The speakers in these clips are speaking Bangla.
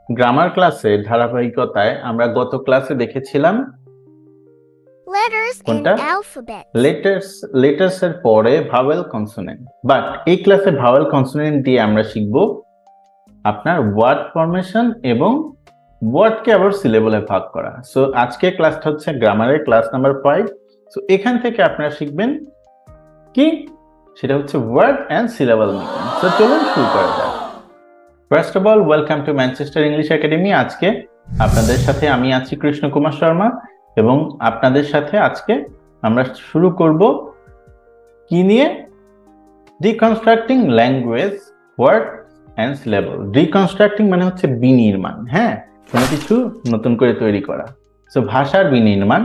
গ্রামার ক্লাসের ধারাবাহিকতায় আমরা গত ক্লাসে দেখেছিলাম Letters and কোনটা alphabets. লেটার্স এর পরে ভাওয়েল কনসোনেন্ট। বাট এই ক্লাসে ভাওয়েল কনসোনেন্ট দিয়ে আমরা শিখব আপনার ওয়ার্ড ফরমেশন এবং ওয়ার্ডকে আবার সিলেবলে ভাগ করা। সো আজকে ক্লাসটা হচ্ছে গ্রামারের ক্লাস নাম্বার 5। সো এখান থেকে আপনারা শিখবেন কি, সেটা হচ্ছে word and syllable making. So চলুন শুরু করা যাক। First of all, welcome to Manchester English academy. আজকে আপনাদের সাথে আমি আছি কৃষ্ণ কুমার শর্মা, এবং আপনাদের সাথে আজকে আমরা শুরু করব কি নিয়ে? Reconstructing language, word and syllable. Reconstructing মানে হচ্ছে বিনির্মাণ, হ্যাঁ, কোনো কিছু নতুন করে তৈরি করা। সো ভাষার বিনির্মাণ,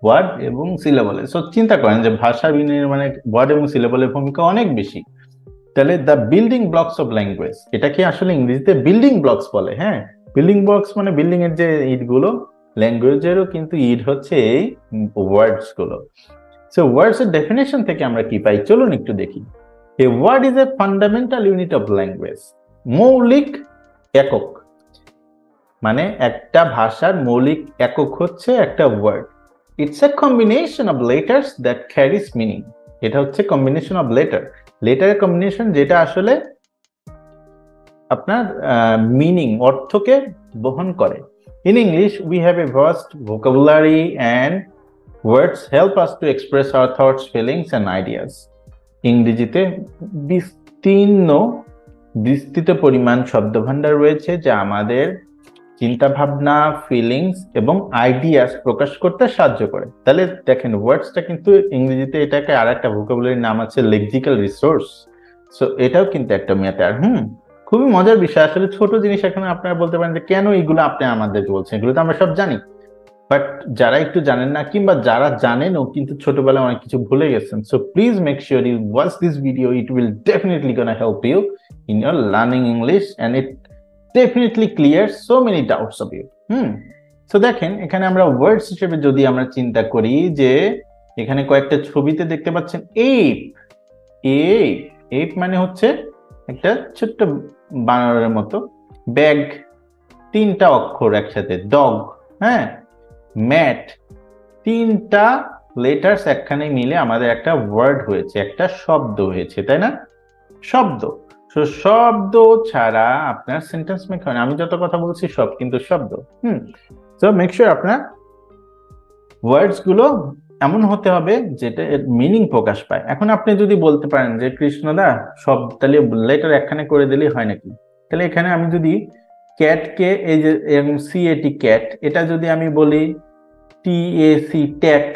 ওয়ার্ড এবং সিলেবলে। সো চিন্তা করেন যে ভাষার বিনির্মাণে ওয়ার্ড এবং সিলেবলের ভূমিকা অনেক বেশি। তাহলে the building blocks of language, এটাকে আসলে ইংরেজিতে বিল্ডিং ব্লকস বলে। হ্যাঁ, বিল্ডিং ব্লকস মানে বিল্ডিং এর যে ইটগুলো, ল্যাঙ্গুয়েজেরও কিন্তু ইট হচ্ছে এই ওয়ার্ডস গুলো। সো ওয়ার্ডস এর ডেফিনেশন থেকে আমরা কি পাই, চলুন একটু দেখি। A word is a fundamental unit of language. মৌলিক একক মানে একটা ভাষার মৌলিক একক হচ্ছে একটা word. It's a combination of letters that carries meaning. এটা হচ্ছে কম্বিনেশন অফ লেটারের কম্বিনেশন, যেটা আসলে আপনার মিনিং, অর্থকে বহন করে। In English, we have a vast vocabulary and words help us to express our thoughts, feelings and ideas. ইংরেজিতে বিস্তৃত পরিমাণ শব্দভাণ্ডার রয়েছে যা আমাদের চিন্তা ভাবনা, ফিলিংস এবং আইডিয়াস প্রকাশ করতে সাহায্য করে। তাহলে দেখেন, ওয়ার্ডসটা কিন্তু ইংরেজিতে এটাকে আর একটা ভোকাবুলারির নাম আছে লেক্সিক্যাল রিসোর্স। সো এটাও কিন্তু একটা ম্যাটার। খুবই মজার বিষয় আসলে। ছোট জিনিস এখন আপনারা বলতে পারেন যে কেন এগুলো আপনি আমাদেরকে বলছেন, এগুলো তো আমরা সব জানি। বাট যারা একটু জানেন না, কিংবা যারা জানেনও কিন্তু ছোটবেলায় অনেক কিছু ভুলে গেছেন, so please make sure you watch this video. It will definitely gonna help you in your learning English and it definitely clear so many doubts of you. So দেখেন, এখানে আমরা ওয়ার্ডস হিসেবে যদি আমরা চিন্তা করি, যে এখানে কয়েকটা ছবিতে দেখতে পাচ্ছেন এপ। এপ মানে হচ্ছে একটা ছোট্ট বানরের মতো। ব্যাগ, তিনটা অক্ষর একসাথে। ডগ, হ্যাঁ। ম্যাট, তিনটা লেটার্স একখানে মিলে আমাদের একটা ওয়ার্ড হয়েছে, একটা শব্দ হয়েছে, তাই না? শব্দ। শব্দ ছাড়া আপনার সেন্টেন্স মেক হয় না। আমি যত কথা বলছি সব কিন্তু শব্দ। সো মেক শিওর আপনার ওয়ার্ডস গুলো এমন হতে হবে যেটা এর মিনিং প্রকাশ পায়। এখন আপনি যদি বলতে পারেন যে কৃষ্ণদা, সব তাহলে লেটার একখানে করে দিলেই হয় নাকি? তাহলে এখানে আমি যদি ক্যাটকে, এই যে সিএটি ক্যাট, এটা যদি আমি বলি টিএসি ট্যাক,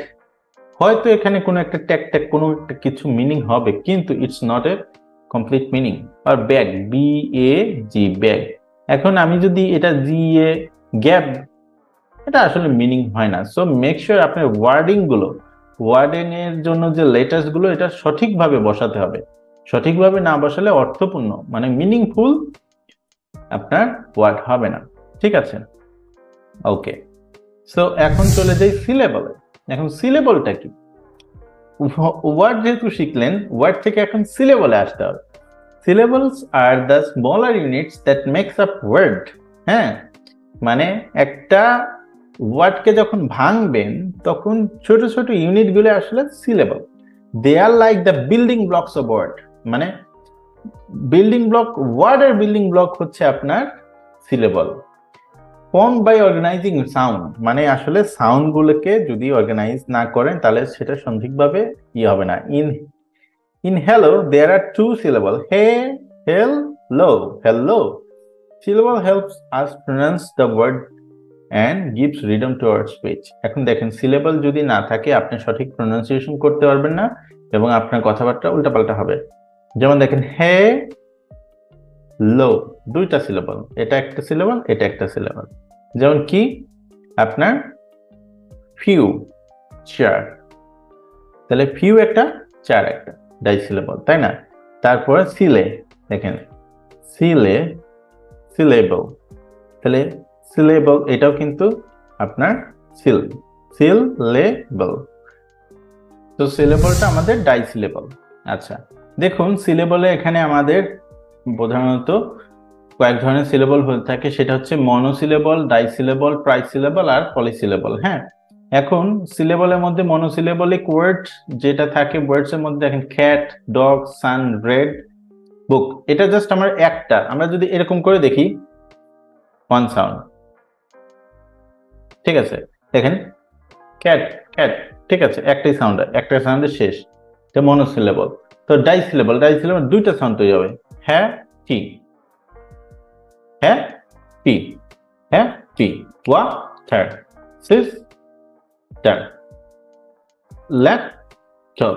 হয়তো এখানে কোনো একটা ট্যাক কোনো একটা কিছু মিনিং হবে, কিন্তু it's not a complete meaning. আর ব্যাগ, BAG, ব্যাগ। এখন আমি যদি এটা GA গ্যাপ, এটা আসলে মিনিং হয় না। সো মেক শিওর আপনার ওয়ার্ডিং এর জন্য যে লেটার্স গুলো, এটা সঠিকভাবে বসাতে হবে। সঠিকভাবে না বসালে অর্থপূর্ণ মানে মিনিংফুল আপনার ওয়ার্ড হবে না। ঠিক আছে, ওকে। সো এখন চলে যাই সিলেবলে। এখন সিলেবলটা কি? ওয়ার্ড যেহেতু শিখলেন, ওয়ার্ড থেকে এখন সিলেবলে আসতে হবে। Syllables are the smaller units that makes up word. হ্যাঁ, মানে একটা ওয়ার্ডকে যখন ভাঙবেন তখন ছোট ছোট ইউনিট গুলো আসলে syllable. They are like the building blocks of word. মানে বিল্ডিং ব্লক, ওয়ার্ডের বিল্ডিং ব্লক হচ্ছে আপনার syllable. Formed by organizing sound, মানে আসলে সাউন্ড গুলোকে যদি অর্গানাইজ না করেন তাহলে সেটা সঠিকভাবে হবে না। In hello there are two syllable, he, hel, lo, hello. Syllable helps us pronounce the word and gives rhythm to our speech. এখন দেখেন, সিলেবল যদি না থাকে আপনি সঠিক প্রনাউন্সিয়েশন করতে পারবেন না এবং আপনার কথাবার্তা উল্টাপাল্টা হবে। যেমন দেখেন, হে, লো, দুইটা সিলেবল, এটা একটা সিলেবল, এটা একটা সিলেবল। যেমন কি আপনার ফিউ, চার, তাহলে ফিউ একটা, চার একটা, ডাই সিলেবল, তাই না? তারপরে সিলে, দেখেন সিলেবল, তাহলে সিলেবল এটাও কিন্তু আপনার সিলেবল। তো সিলেবলটা আমাদের ডাই সিলেবল। আচ্ছা, দেখুন সিলেবলে এখানে আমাদের প্রধানত কয়েক ধরনের সিলেবল হয়ে থাকে, সেটা হচ্ছে মনোসিলেবল, ডাইসিলেবল, ট্রাইসিলেবল আর পলিসিলেবল। হ্যাঁ, এখন সিলেবলের মধ্যে মনোসিলেবলিক ওয়ার্ড যেটা থাকে, ওয়ার্ডস এর মধ্যে দেখেন ক্যাট, ডগ, সান, রেড, বুক। এটা জাস্ট আমার একটা, আমরা যদি এরকম করে দেখি ওয়ান সাউন্ড, ঠিক আছে, দেখেন ক্যাট ক্যাট, ঠিক আছে, একটাই সাউন্ড, একটা সাউন্ডের শেষ, এটা মনোসিলেবল। তো ডাইসিলেবল, ডাইসিলেবল দুইটা সাউন্ড তৈরি হবে, হ্যাঁ টি, হ্যাঁ টি, হ্যাঁ টি, ওয়াটার, সিস্টার, ল্যাপটপ,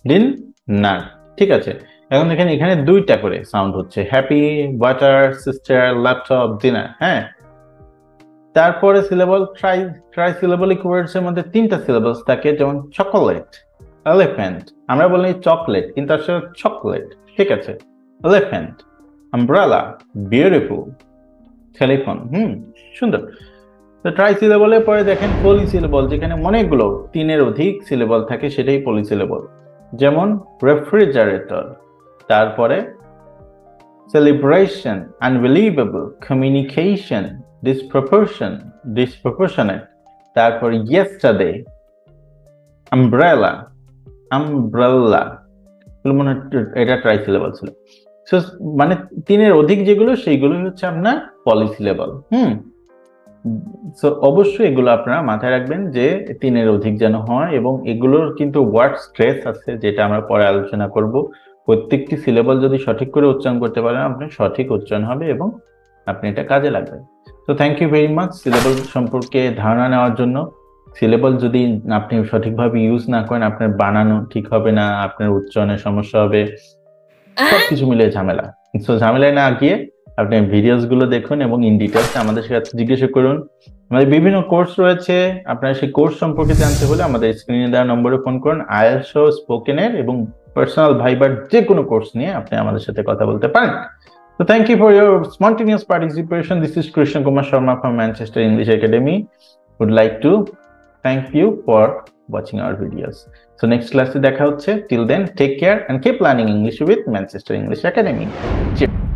ডিনার, ঠিক আছে। এখন দেখেন এখানে দুইটা করে সাউন্ড হচ্ছে, happy, water, sister, laptop, dinner. হ্যাঁ, তারপরে সিলেবল ট্রাইসিলেবলিক ওয়ার্ডস এর মধ্যে তিনটা সিলেবলস থাকে, যেমন চকোলেট, এলিফ্যান্ট, আমরা বলি চকলেট কিন্তু আসলে চকলেট, ঠিক আছে, এলিফ্যান্ট, আমব্রেলা, বিউটিফুল, টেলিফোন, সুন্দর। তো ট্রাইসিলেবলের পরে দেখেন পলিসিলেবল, যেখানে অনেকগুলো তিনের অধিক সিলেবল থাকে, সেটাই পলিসিলেবল, যেমন রেফ্রিজারেটর, তারপরে সেলিব্রেশন, আনবিলিভেবল, কমিউনিকেশন, ডিসপ্রপোর্শনেট, তারপর ইয়েস্টারডে, আমব্রেলা, আমব্রেলা, মনে হয় এটা ট্রাইসিলেবল ছিল। সো মানে তিনের অধিক যেগুলো সেইগুলো হচ্ছে আপনার পলিসিলেবল। সো অবশ্যই এগুলো আপনারা মাথায় রাখবেন যে তিনের অধিক যেন হয়, এবং এগুলোর কিন্তু ওয়ার্ড স্ট্রেস আছে, যেটা আমরা পরে আলোচনা করব। প্রত্যেকটি সিলেবল যদি সঠিক করে উচ্চারণ করতে পারেন, আপনার সঠিক উচ্চারণ হবে এবং আপনি এটা কাজে লাগবে। তো thank you very much syllable সম্পর্কে ধারণা নেওয়ার জন্য। সিলেবল যদি আপনি সঠিকভাবে ইউজ না করেন, আপনার বানানো ঠিক হবে না, আপনার উচ্চারণের সমস্যা হবে, সবকিছু মিলে ঝামেলা। তো ঝামেলায় না গিয়ে আপনি ভিডিওস গুলো দেখুন এবং ইন ডিটেলস আমাদের সাথে জিজ্ঞাসা করুন। আমাদের বিভিন্ন কোর্স রয়েছে, আপনারা সেই কোর্স সম্পর্কে জানতে হলে আমাদের স্ক্রিনে দেওয়া নম্বরে ফোন করুন। আইএলটিএস সহ স্পোকেনের এবং পার্সোনাল ভাইবার যে কোনো কোর্স নিয়ে আপনি আমাদের সাথে কথা বলতে পারেন। So thank you for your spontaneous participation. This is Krishna Kumar Sharma from Manchester English Academy. Would like to thank you for watching our videos. So next class দেখা হচ্ছে. Till then, take care and keep learning English with Manchester English Academy. Cheers.